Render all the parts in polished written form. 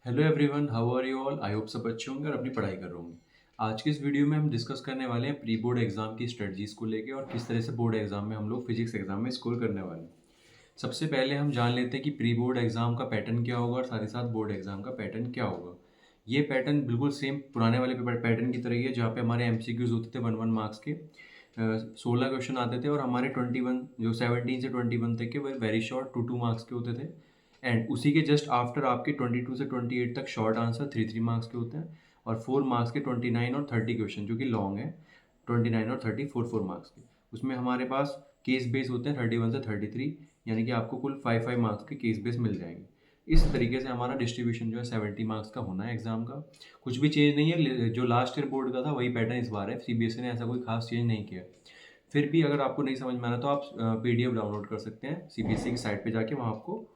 Hello everyone, how are you all. I hope सब अच्छे होंगे और अपनी पढ़ाई कर रहे होंगे। आज की इस वीडियो में हम डिस्कस करने वाले हैं प्री बोर्ड एग्जाम की स्ट्रेटजीज को लेके और किस तरह से बोर्ड एग्जाम में हम लोग फिजिक्स एग्जाम में स्कोर करने वाले हैं। सबसे पहले हम जान लेते हैं कि प्री बोर्ड एग्जाम का पैटर्न क्या होगा और साथ ही साथ बोर्ड एग्जाम का पैटर्न क्या होगा। ये पैटर्न बिल्कुल सेम पुराने वाले पेपर पैटर्न की तरह ही है, जहाँ पे हमारे एमसीक्यूज होते थे 1 1 मार्क्स के। 16 क्वेश्चन आते थे और हमारे 21 जो 17 से 21 तक के वो वेरी शॉर्ट 2 2 मार्क्स के होते थे। एंड उसी के जस्ट आफ्टर आपके 22 से 28 तक शॉर्ट आंसर 3 3 मार्क्स के होते हैं और 4 मार्क्स के 29 और 30 क्वेश्चन जो कि लॉन्ग है। 29 और 30 4 4 मार्क्स के। उसमें हमारे पास केस बेस होते हैं 31 से 33, यानी कि आपको कुल 5 5 मार्क्स के केस बेस मिल जाएंगे। इस तरीके से हमारा डिस्ट्रीब्यूशन जो है 70 मार्क्स का होना है एग्जाम का। कुछ भी चेंज नहीं है, जो लास्ट ईयर बोर्ड का था वही पैटर्न इस बार है। सीबीएसई ने ऐसा कोई खास चेंज नहीं किया। फिर भी अगर आपको नहीं समझ में आ रहा तो आप पीडीएफ डाउनलोड कर सकते हैं सीबीएसई की साइट पे जाके, वहाँ आपको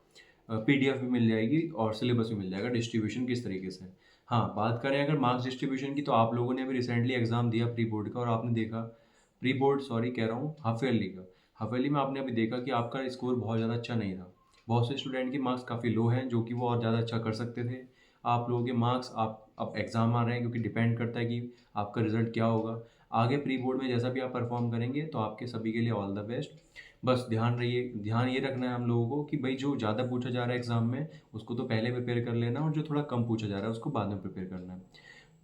पीडीएफ भी मिल जाएगी और सिलेबस भी मिल जाएगा डिस्ट्रीब्यूशन किस तरीके से। हाँ, बात करें अगर मार्क्स डिस्ट्रीब्यूशन की, तो आप लोगों ने अभी रिसेंटली एग्जाम दिया प्री बोर्ड का और आपने देखा, प्री बोर्ड सॉरी कह रहा हूँ, हाफ ईयरली का। हाफ ईयरली में आपने अभी देखा कि आपका स्कोर बहुत ज़्यादा अच्छा नहीं था। बहुत से स्टूडेंट के मार्क्स काफ़ी लो हैं जो कि वो और ज़्यादा अच्छा कर सकते थे। आप लोगों के मार्क्स, आप अब एग्ज़ाम आ रहे हैं क्योंकि डिपेंड करता है कि आपका रिजल्ट क्या होगा आगे प्री बोर्ड में। जैसा भी आप परफॉर्म करेंगे तो आपके सभी के लिए ऑल द बेस्ट। बस ध्यान ये रखना है हम लोगों को कि भाई जो ज़्यादा पूछा जा रहा है एग्ज़ाम में उसको तो पहले प्रिपेयर कर लेना, और जो थोड़ा कम पूछा जा रहा है उसको बाद में प्रिपेयर करना है।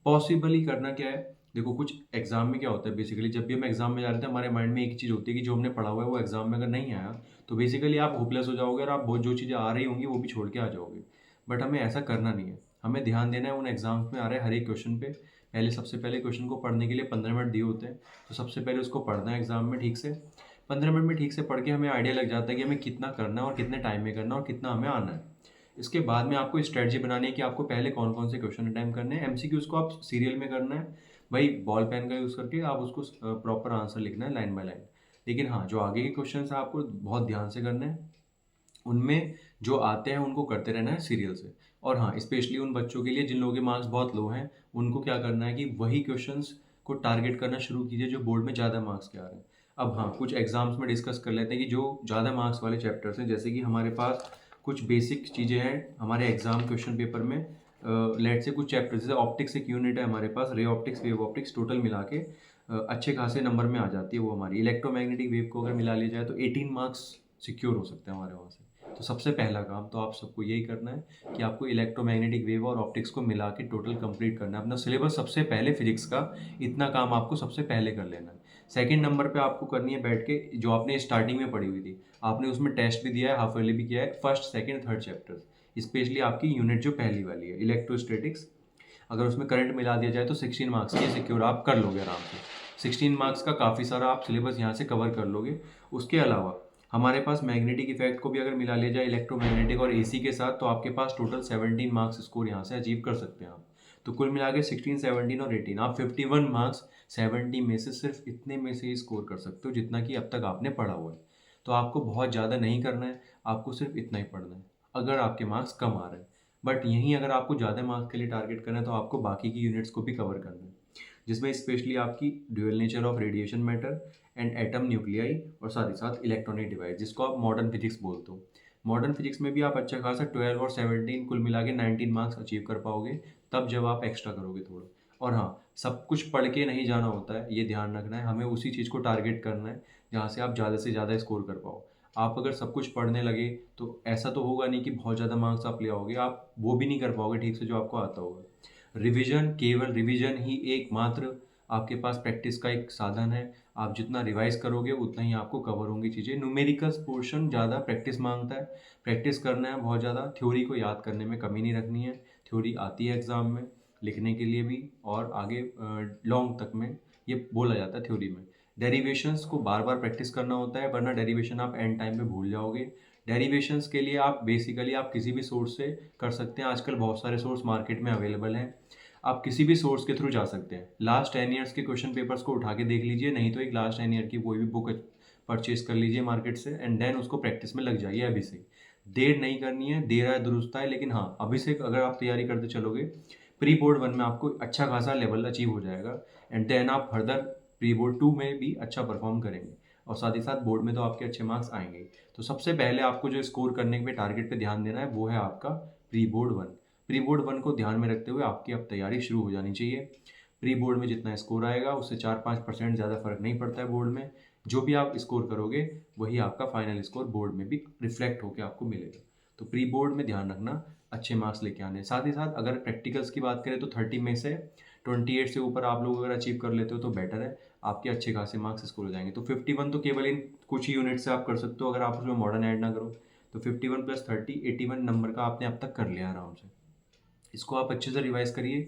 पॉसिबली करना क्या है, देखो कुछ एग्जाम में क्या होता है, बेसिकली जब भी हम एग्जाम में जा रहे थे हमारे माइंड में एक चीज़ होती है कि जो हमने पढ़ा हुआ है वो एग्जाम में अगर नहीं आया तो बेसिकली आप होपलेस हो जाओगे और आप बहुत जो चीज़ें आ रही होंगी वो भी छोड़ के आ जाओगे। बट हमें ऐसा करना नहीं है। हमें ध्यान देना है उन एग्जाम्स में आ रहे हर एक क्वेश्चन पे। पहले सबसे पहले क्वेश्चन को पढ़ने के लिए 15 मिनट दिए होते हैं, तो सबसे पहले उसको पढ़ना है एग्जाम में ठीक से। 15 मिनट में ठीक से पढ़ के हमें आइडिया लग जाता है कि हमें कितना करना है और कितने टाइम में करना है और कितना हमें आना है। इसके बाद में आपको स्ट्रेटजी बनानी है कि आपको पहले कौन कौन से क्वेश्चन अटेम्प्ट करने हैं। एमसीक्यूज को आप सीरियल में करना है, भाई बॉल पेन का यूज़ करके आप उसको प्रॉपर आंसर लिखना है लाइन बाय लाइन। लेकिन हाँ, जो आगे के क्वेश्चन है आपको बहुत ध्यान से करना है। उनमें जो आते हैं उनको करते रहना है सीरियल से। और हाँ, स्पेशली उन बच्चों के लिए जिन लोगों के मार्क्स बहुत लो हैं, उनको क्या करना है कि वही क्वेश्चंस को टारगेट करना शुरू कीजिए जो बोर्ड में ज़्यादा मार्क्स के आ रहे हैं। अब हाँ, कुछ एग्जाम्स में डिस्कस कर लेते हैं कि जो ज़्यादा मार्क्स वाले चैप्टर्स हैं, जैसे कि हमारे पास कुछ बेसिक चीज़ें हैं हमारे एग्जाम क्वेश्चन पेपर में। लेट से कुछ चैप्टर जैसे ऑप्टिक्स एक यूनिट है हमारे पास, ray optics wave optics, total मिला के अच्छे खासे नंबर में आ जाती है वो हमारी। इलेक्ट्रोमैग्नेटिक वेव को अगर मिला लिया जाए तो 18 मार्क्स सिक्योर हो सकते हैं हमारे वहाँ से। तो सबसे पहला काम तो आप सबको यही करना है कि आपको इलेक्ट्रोमैग्नेटिक वेव और ऑप्टिक्स को मिला के टोटल कंप्लीट करना है अपना सिलेबस सबसे पहले फिजिक्स का। इतना काम आपको सबसे पहले कर लेना है। सेकंड नंबर पे आपको करनी है बैठ के जो आपने स्टार्टिंग में पढ़ी हुई थी, आपने उसमें टेस्ट भी दिया है, हाफ ईयरली भी किया है, first second third chapters. Specially आपकी यूनिट जो पहली वाली है इलेक्ट्रोस्टैटिक्स, अगर उसमें करंट मिला दिया जाए तो 16 मार्क्स की सिक्योर आप कर लोगे आराम से। 16 मार्क्स का काफ़ी सारा आप सिलेबस यहाँ से कवर कर लोगे। उसके अलावा हमारे पास मैग्नेटिक इफेक्ट को भी अगर मिला लिया जाए इलेक्ट्रोमैग्नेटिक और एसी के साथ, तो आपके पास टोटल 17 मार्क्स स्कोर यहाँ से अचीव कर सकते हैं आप। तो कुल मिला के 16 17 और 18 आप 51 मार्क्स 70 में से सिर्फ इतने में से ही स्कोर कर सकते हो जितना कि अब तक आपने पढ़ा हुआ है। तो आपको बहुत ज़्यादा नहीं करना है, आपको सिर्फ इतना ही पढ़ना है अगर आपके मार्क्स कम आ रहे हैं। बट यहीं अगर आपको ज़्यादा मार्क्स के लिए टारगेट करना है तो आपको बाकी की यूनिट्स को भी कवर करना है, जिसमें स्पेशली आपकी dual nature of radiation matter and atom nuclei और साथ ही साथ इलेक्ट्रॉनिक डिवाइस, जिसको आप मॉडर्न फिजिक्स बोलते हो। मॉडर्न फिजिक्स में भी आप अच्छा खासा 12 और 17 कुल मिला के 19 मार्क्स अचीव कर पाओगे, तब जब आप एक्स्ट्रा करोगे थोड़ा। और हाँ, सब कुछ पढ़ के नहीं जाना होता है, ये ध्यान रखना है। हमें उसी चीज़ को टारगेट करना है जहाँ से आप ज़्यादा से ज़्यादा स्कोर कर पाओ। आप अगर सब कुछ पढ़ने लगे तो ऐसा तो होगा नहीं कि बहुत ज़्यादा मार्क्स आप ले आओगे, आप वो भी नहीं कर पाओगे ठीक से जो आपको आता होगा। रिवीजन, केवल रिवीजन ही एकमात्र आपके पास प्रैक्टिस का एक साधन है। आप जितना रिवाइज करोगे उतना ही आपको कवर होंगी चीज़ें। न्यूमेरिकल्स पोर्शन ज़्यादा प्रैक्टिस मांगता है, प्रैक्टिस करना है बहुत ज़्यादा। थ्योरी को याद करने में कमी नहीं रखनी है, थ्योरी आती है एग्ज़ाम में लिखने के लिए भी और आगे लॉन्ग तक में ये बोला जाता है थ्योरी में। डेरिवेशंस को बार बार प्रैक्टिस करना होता है, वरना डेरिवेशन आप एंड टाइम पे भूल जाओगे। डेरिवेशंस के लिए आप बेसिकली आप किसी भी सोर्स से कर सकते हैं, आजकल बहुत सारे सोर्स मार्केट में अवेलेबल हैं। आप किसी भी सोर्स के थ्रू जा सकते हैं। लास्ट 10 ईयर्स के क्वेश्चन पेपर्स को उठा के देख लीजिए, नहीं तो एक लास्ट 10 ईयर की कोई भी बुक परचेज कर लीजिए मार्केट से एंड देन उसको प्रैक्टिस में लग जाइए अभी से। देर नहीं करनी है, देर आए दुरुस्त आए, लेकिन हाँ अभी से अगर आप तैयारी करते चलोगे प्री बोर्ड 1 में आपको अच्छा खासा लेवल अचीव हो जाएगा एंड देन आप फर्दर प्री बोर्ड 2 में भी अच्छा परफॉर्म करेंगे और साथ ही साथ बोर्ड में तो आपके अच्छे मार्क्स आएंगे। तो सबसे पहले आपको जो स्कोर करने पे टारगेट पे ध्यान देना है वो है आपका प्री बोर्ड 1। प्री बोर्ड 1 को ध्यान में रखते हुए आपकी अब तैयारी शुरू हो जानी चाहिए। प्री बोर्ड में जितना स्कोर आएगा उससे 4-5% ज़्यादा फर्क नहीं पड़ता है बोर्ड में। जो भी आप स्कोर करोगे वही आपका फाइनल स्कोर बोर्ड में भी रिफ्लेक्ट होकर आपको मिलेगा। तो प्री बोर्ड में ध्यान रखना अच्छे मार्क्स लेके आने। साथ ही साथ अगर प्रैक्टिकल्स की बात करें तो 30 में से 28 से ऊपर आप लोग अगर अचीव कर लेते हो तो बेटर है, आपके अच्छे खासे मार्क्स स्कोर हो जाएंगे। तो 51 तो केवल इन कुछ ही यूनिट से आप कर सकते हो अगर आप उसमें मॉडर्न ऐड ना करो। तो 51 + 30 81 नंबर का आपने अब तक कर लिया आराम से। इसको आप अच्छे से रिवाइज करिए।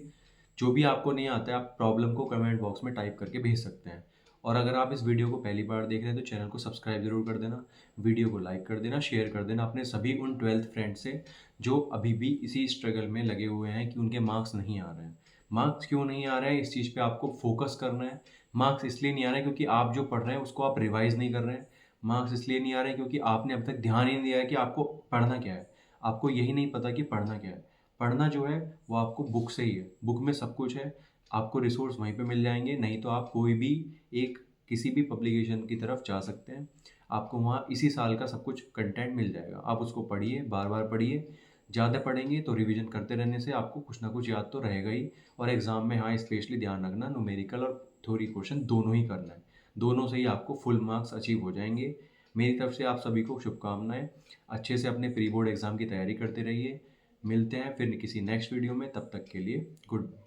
जो भी आपको नहीं आता है आप प्रॉब्लम को कमेंट बॉक्स में टाइप करके भेज सकते हैं। और अगर आप इस वीडियो को पहली बार देख रहे हैं तो चैनल को सब्सक्राइब जरूर कर देना, वीडियो को लाइक कर देना, शेयर कर देना अपने सभी उन 12th फ्रेंड्स से जो अभी भी इसी स्ट्रगल में लगे हुए हैं कि उनके मार्क्स नहीं आ रहे हैं। मार्क्स क्यों नहीं आ रहे हैं, इस चीज़ पे आपको फोकस करना है। मार्क्स इसलिए नहीं आ रहे हैं क्योंकि आप जो पढ़ रहे हैं उसको आप रिवाइज नहीं कर रहे हैं। मार्क्स इसलिए नहीं आ रहे हैं क्योंकि आपने अब तक ध्यान ही नहीं दिया है कि आपको पढ़ना क्या है। आपको यही नहीं पता कि पढ़ना क्या है। पढ़ना जो है वो आपको बुक से ही है, बुक में सब कुछ है, आपको रिसोर्स वहीं पे मिल जाएंगे। नहीं तो आप कोई भी एक किसी भी पब्लिकेशन की तरफ जा सकते हैं, आपको वहाँ इसी साल का सब कुछ कंटेंट मिल जाएगा। आप उसको पढ़िए, बार बार पढ़िए। ज़्यादा पढ़ेंगे तो रिवीजन करते रहने से आपको कुछ ना कुछ याद तो रहेगा ही। और एग्ज़ाम में हाँ स्पेशली ध्यान रखना, न्यूमेरिकल और थ्योरी क्वेश्चन दोनों ही करना है। दोनों से ही आपको फुल मार्क्स अचीव हो जाएंगे। मेरी तरफ से आप सभी को शुभकामनाएं। अच्छे से अपने प्री बोर्ड एग्ज़ाम की तैयारी करते रहिए। मिलते हैं फिर किसी नेक्स्ट वीडियो में, तब तक के लिए गुड बाय।